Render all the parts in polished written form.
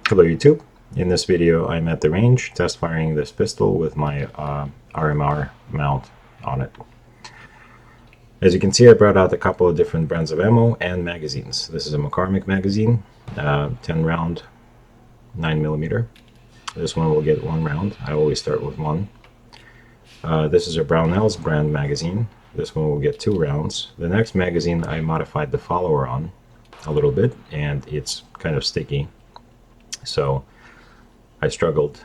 Hello YouTube. In this video I'm at the range test firing this pistol with my RMR mount on it. As you can see, I brought out a couple of different brands of ammo and magazines. This is a McCormick magazine, 10 round 9mm. This one will get 1 round. I always start with 1. This is a Brownells brand magazine. This one will get 2 rounds. The next magazine I modified the follower on a little bit, and it's kind of sticky. So I struggled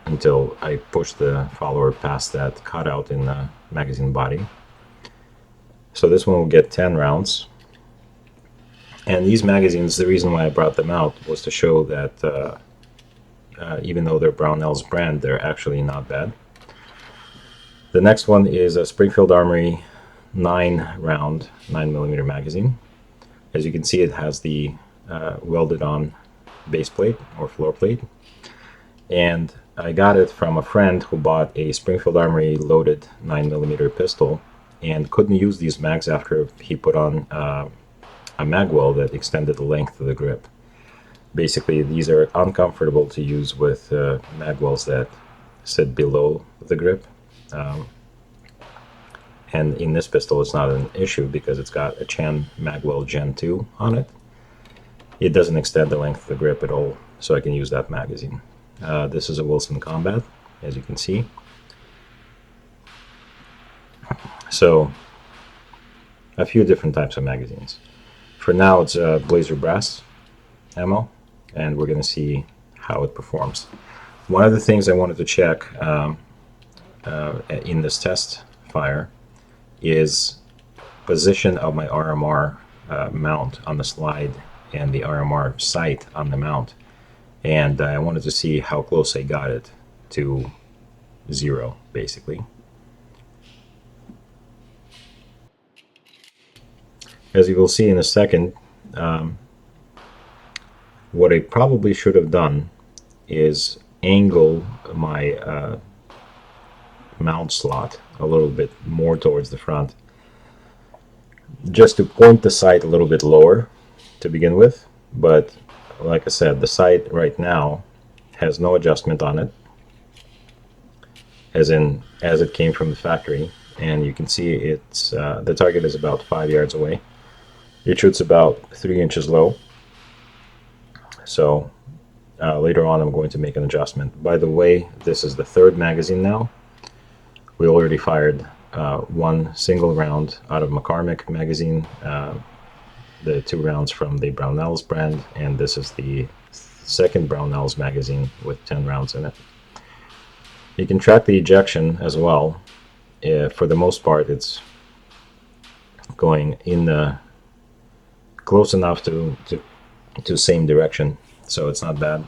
until I pushed the follower past that cutout in the magazine body. So this one will get 10 rounds. And these magazines, the reason why I brought them out was to show that even though they're Brownells brand, they're actually not bad. The next one is a Springfield Armory 9-round 9mm magazine. As you can see, it has the welded on base plate or floor plate, and I got it from a friend who bought a Springfield Armory loaded 9mm pistol and couldn't use these mags after he put on a mag well that extended the length of the grip. Basically, these are uncomfortable to use with mag wells that sit below the grip, and in this pistol it's not an issue because it's got a Chan Magwell Gen 2 on it. It doesn't extend the length of the grip at all, so I can use that magazine. This is a Wilson Combat, as you can see. So, a few different types of magazines. For now, it's Blazer Brass ammo, and we're going to see how it performs. One of the things I wanted to check in this test fire is position of my RMR mount on the slide and the RMR sight on the mount, and I wanted to see how close I got it to 0, basically. As you will see in a second, what I probably should have done is angle my mount slot a little bit more towards the front, just to point the sight a little bit lower to begin with. But like I said, the sight right now has no adjustment on it, as it came from the factory, and you can see it's the target is about 5 yards away. It shoots about 3 inches low, so later on I'm going to make an adjustment. By the way, this is the 3rd magazine now. We already fired 1 single round out of McCormick magazine, the 2 rounds from the Brownells brand, and this is the 2nd Brownells magazine with 10 rounds in it. You can track the ejection as well. For the most part, it's going in the close enough to same direction, so it's not bad.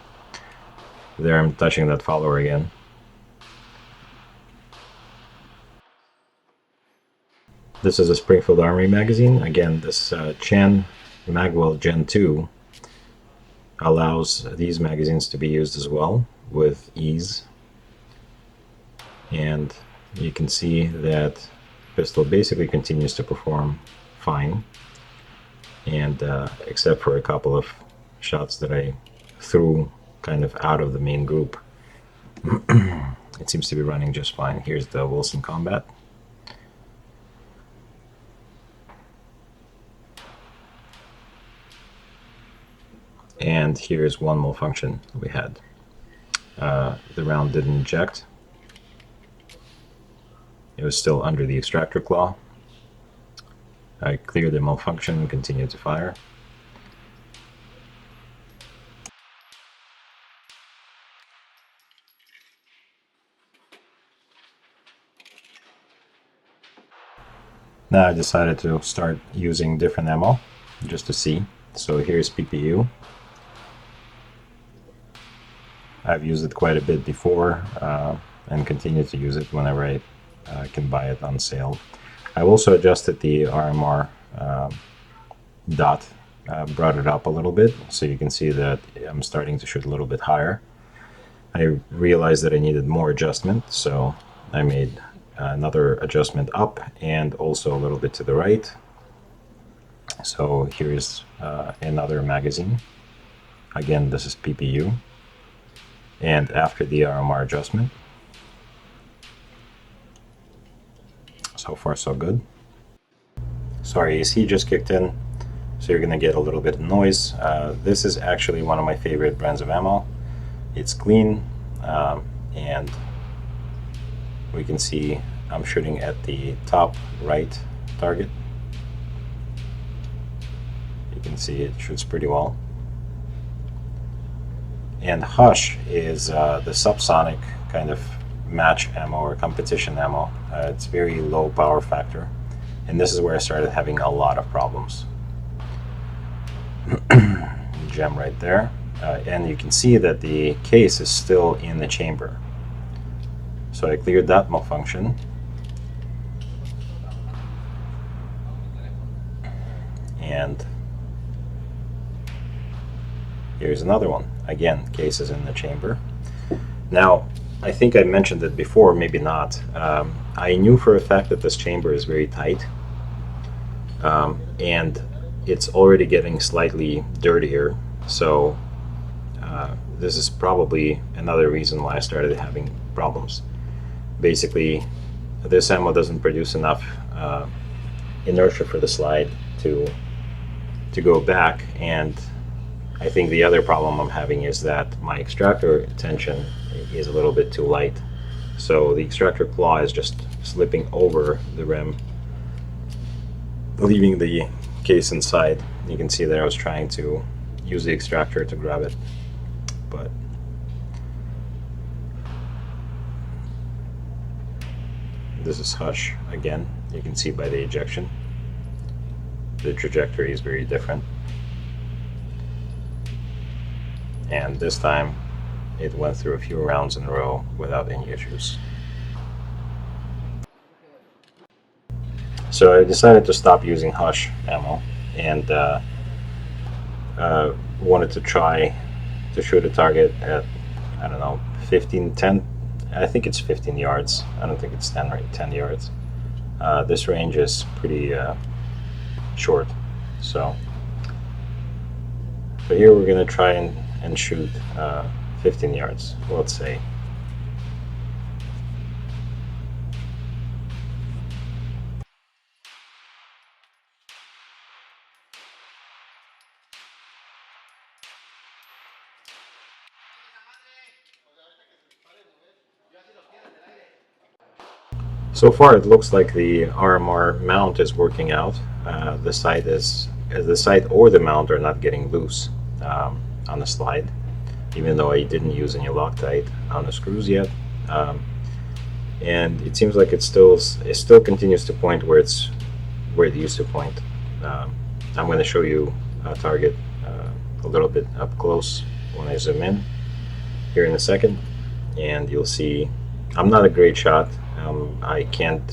There I'm touching that follower again. This is a Springfield Armory magazine. Again, this Chan Magwell Gen 2 allows these magazines to be used as well with ease. And you can see that pistol basically continues to perform fine. And except for a couple of shots that I threw kind of out of the main group, it seems to be running just fine. Here's the Wilson Combat. And here's one malfunction we had. The round didn't eject. It was still under the extractor claw. I cleared the malfunction and continued to fire. Now I decided to start using different ammo just to see. So here's PPU. I've used it quite a bit before and continue to use it whenever I can buy it on sale. I've also adjusted the RMR dot, brought it up a little bit, so you can see that I'm starting to shoot a little bit higher. I realized that I needed more adjustment, so I made another adjustment up and also a little bit to the right. So here's another magazine Again, this is PPU. And after the RMR adjustment, so far so good. Sorry, AC just kicked in, so you're going to get a little bit of noise. This is actually one of my favorite brands of ammo. It's clean, and we can see I'm shooting at the top right target. You can see it shoots pretty well. And Hush is the subsonic kind of match ammo or competition ammo. It's very low power factor, and this is where I started having a lot of problems. Gem right there, and you can see that the case is still in the chamber. So I cleared that malfunction, and here's another one. Again, case is in the chamber. Now, I think I mentioned it before, maybe not. I knew for a fact that this chamber is very tight, and it's already getting slightly dirtier. So this is probably another reason why I started having problems. Basically, this ammo doesn't produce enough inertia for the slide to go back, and I think the other problem I'm having is that my extractor tension is a little bit too light. So the extractor claw is just slipping over the rim, leaving the case inside. You can see that I was trying to use the extractor to grab it, but this is Hush again. You can see by the ejection, the trajectory is very different. And this time it went through a few rounds in a row without any issues. So I decided to stop using Hush ammo, and wanted to try to shoot a target at, I don't know, 10, I think it's 15 yards. I don't think it's 10 yards. This range is pretty short. So here we're going to try and shoot 15 yards, let's say. So far it looks like the RMR mount is working out. The sight or the mount are not getting loose on the slide, even though I didn't use any Loctite on the screws yet. And it seems like it still continues to point where it used to point. I'm going to show you a target a little bit up close when I zoom in here in a second, and you'll see I'm not a great shot. I cannot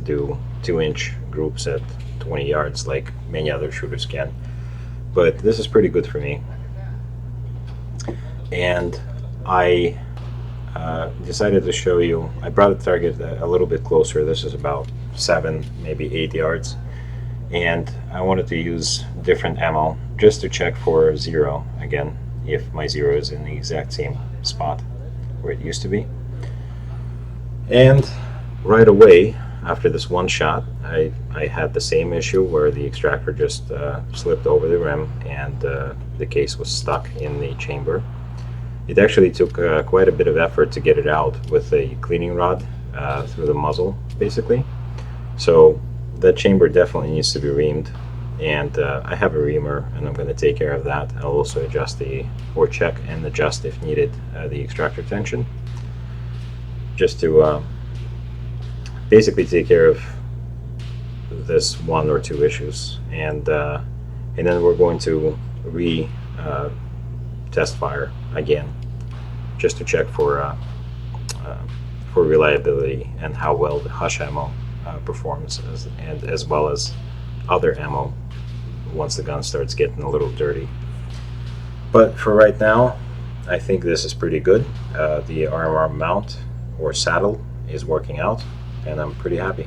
do 2-inch groups at 20 yards like many other shooters can, but this is pretty good for me. And I decided to show you, I brought the target a little bit closer. This is about 7, maybe 8 yards, and I wanted to use different ammo just to check for zero again, if my zero is in the exact same spot where it used to be. And right away after this one shot, I had the same issue where the extractor just slipped over the rim, and the case was stuck in the chamber. It actually took quite a bit of effort to get it out with a cleaning rod through the muzzle, basically. So that chamber definitely needs to be reamed, and I have a reamer, and I'm going to take care of that. I'll also adjust check and adjust if needed the extractor tension, just to basically take care of this 1 or 2 issues, and then we're going to test fire again, just to check for reliability and how well the Hush ammo performs, and as well as other ammo once the gun starts getting a little dirty. But for right now, I think this is pretty good. The RMR mount or saddle is working out, and I'm pretty happy.